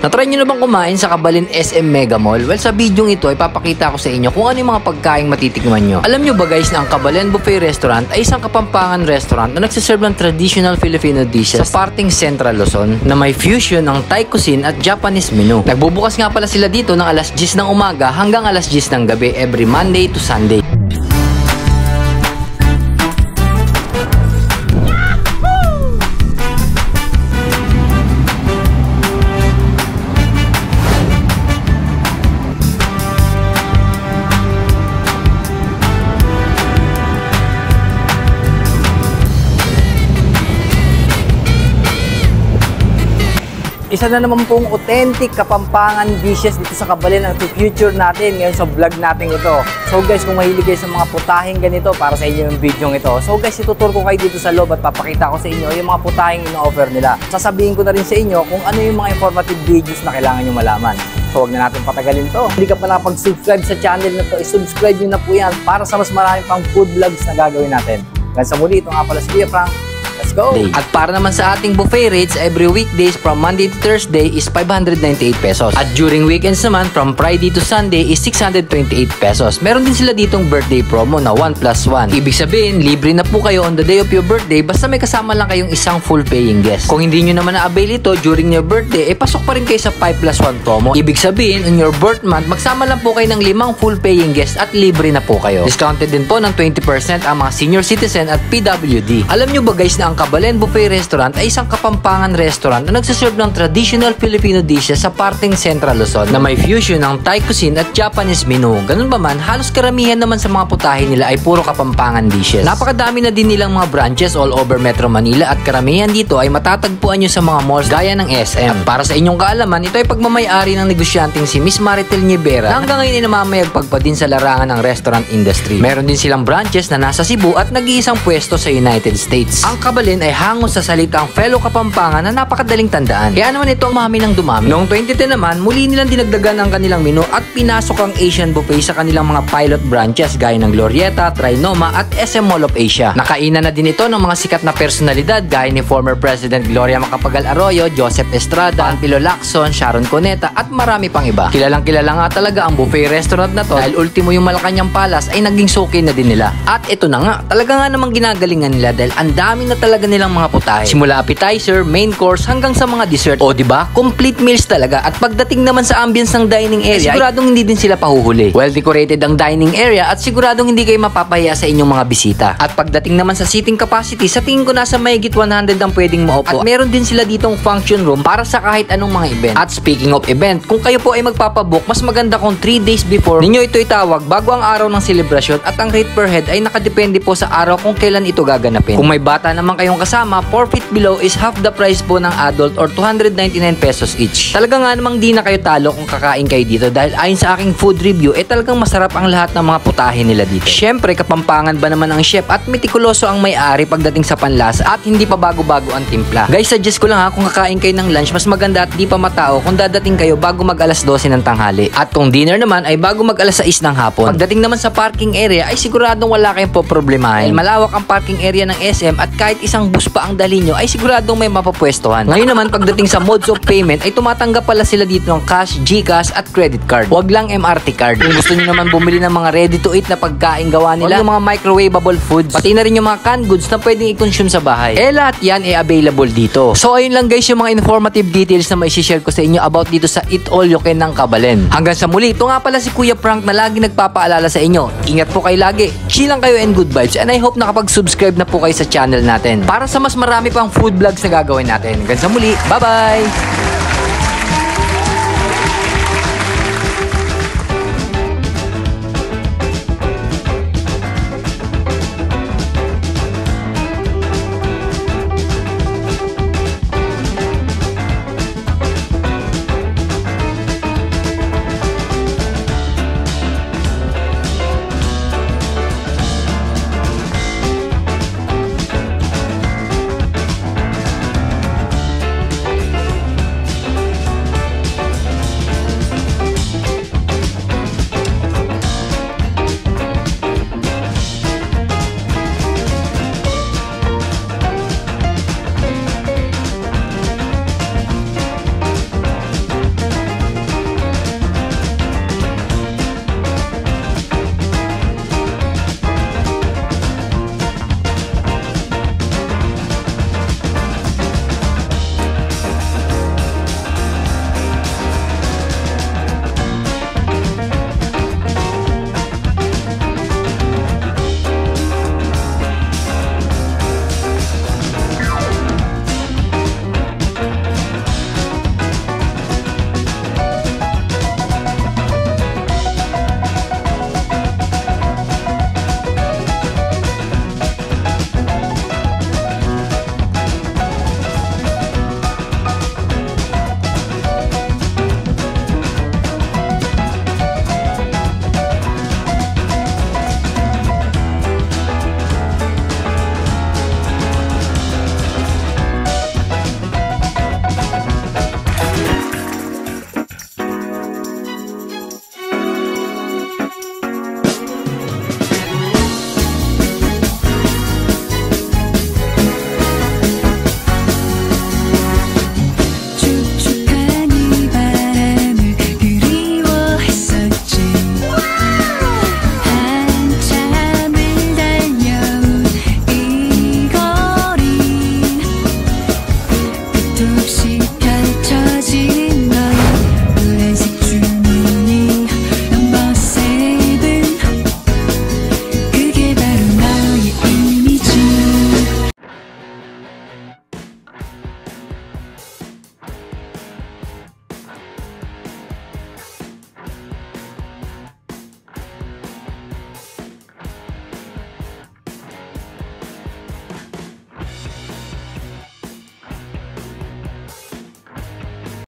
Natry nyo na bang kumain sa Kabalin SM Mega Mall? Well, sa video ito ay papakita ko sa inyo kung ano yung mga pagkaing matitikman nyo. Alam nyo ba guys na ang Kabalin Buffet Restaurant ay isang Kapampangan restaurant na nagsiserve ng traditional Filipino dishes sa parting Central Luzon na may fusion ng Thai cuisine at Japanese menu. Nagbubukas nga pala sila dito ng alas 10 ng umaga hanggang alas 10 ng gabi every Monday to Sunday. Isa na naman pong authentic Kapampangan dishes dito sa Kabalin ang future natin ngayon sa vlog natin ito. So guys, kung mahilig kayo sa mga putahing ganito, para sa inyo yung video ito. So guys, itutur ko kayo dito sa loob at papakita ko sa inyo yung mga putahing ino-offer nila. Sasabihin ko na rin sa inyo kung ano yung mga informative videos na kailangan nyo malaman. So huwag na natin patagalin to. Hindi ka pa nakapag-subscribe sa channel na to, i-subscribe nyo na po yan para sa mas marami pang food vlogs na gagawin natin. Hanggang sa muli, ito nga pala si Kuya Frank. Let's go! At para naman sa ating buffet rates, every weekdays from Monday to Thursday is 598 pesos. At during weekends naman, from Friday to Sunday is 628 pesos. Meron din sila ditong birthday promo na 1+1. Ibig sabihin, libre na po kayo on the day of your birthday basta may kasama lang kayong isang full paying guest. Kung hindi nyo naman na-avail ito during your birthday, pasok pa rin kayo sa 5+1 promo. Ibig sabihin, on your birth month, magsama lang po kayo ng 5 full paying guests at libre na po kayo. Discounted din po ng 20% ang mga senior citizen at PWD. Alam nyo ba guys na ang Kabalin Buffet Restaurant ay isang Kapampangan restaurant na nagsaserve ng traditional Filipino dishes sa parting Central Luzon na may fusion ng Thai cuisine at Japanese menu. Ganun ba man, halos karamihan naman sa mga putahe nila ay puro Kapampangan dishes. Napakadami na din nilang mga branches all over Metro Manila at karamihan dito ay matatagpuan nyo sa mga malls gaya ng SM. At para sa inyong kaalaman, ito ay pagmamayari ng negosyanteng si Miss Maritel Nievera na hanggang ngayon ay namamayagpag pa din sa larangan ng restaurant industry. Meron din silang branches na nasa Cebu at nag-iisang pwesto sa United States. Ang Kabalin ay hango sa salitang fellow Kapampangan na napakadaling tandaan. Kaya naman ito ang mami ng dumami. Noong 2010 naman, muli nilang dinagdagan ang kanilang menu at pinasok ang Asian buffet sa kanilang mga pilot branches gaya ng Glorieta, Trinoma at SM Mall of Asia. Nakainan na din ito ng mga sikat na personalidad gaya ni former President Gloria Macapagal Arroyo, Joseph Estrada, Pilo Lacson, Sharon Cuneta at marami pang iba. Kilalang kilala nga talaga ang buffet restaurant na to dahil ultimo yung Malacanang Palace ay naging suki na din nila. At ito na nga, talaga nga namang ginagalingan nila dahil ang dami na talaga nilang mga putahe. Simula appetizer, main course hanggang sa mga dessert. O diba? Complete meals talaga. At pagdating naman sa ambience ng dining area, siguradong hindi din sila pahuhuli. Well decorated ang dining area at siguradong hindi kayo mapapahiya sa inyong mga bisita. At pagdating naman sa seating capacity, sa tingin ko nasa mahigit 100 ang pwedeng maupo. At meron din sila ditong function room para sa kahit anong mga event. At speaking of event, kung kayo po ay magpapabook, mas maganda kung 3 days before ninyo ito itawag bago ang araw ng celebration at ang rate per head ay nakadepende po sa araw kung kailan ito gaganapin. Kung may bata naman kayong kasama, 4 feet below is half the price po ng adult or 299 pesos each. Talaga nga namang di na kayo talo kung kakain kayo dito dahil ayon sa aking food review, talagang masarap ang lahat ng mga putahe nila dito. Syempre, Kapampangan ba naman ang chef at mitikuloso ang may-ari pagdating sa panlasa at hindi pa bago-bago ang timpla. Guys, suggest ko lang ha, kung kakain kayo ng lunch, mas maganda at di pa matao kung dadating kayo bago mag alas 12 ng tanghali. At kung dinner naman ay bago mag alas 6 ng hapon. Pagdating naman sa parking area ay siguradong wala kayong poproblemahin. Malawak ang parking area ng SM at kahit isang bus pa ang dali nyo ay siguradong may mapapwestuhan. Ngayon naman pagdating sa modes of payment ay tumatanggap pala sila dito ng cash, GCash at credit card. Huwag lang MRT card. Kung gusto niyo naman bumili ng mga ready to eat na pagkain gawa nila, yung mga microwavable foods, pati na rin yung mga canned goods na pwedeng i-consume sa bahay. Lahat yan ay available dito. So ayun lang guys yung mga informative details na may share ko sa inyo about dito sa Eat All You Can ng Kabalin. Hanggang sa muli, ito nga pala si Kuya Frank na lagi nagpapaalala sa inyo. Ingat po kayo lagi. Chill lang kayo and good vibes. And I hope nakapag-subscribe na po kayo sa channel natin para sa mas marami pang food vlogs na gagawin natin. Hanggang sa muli, bye-bye!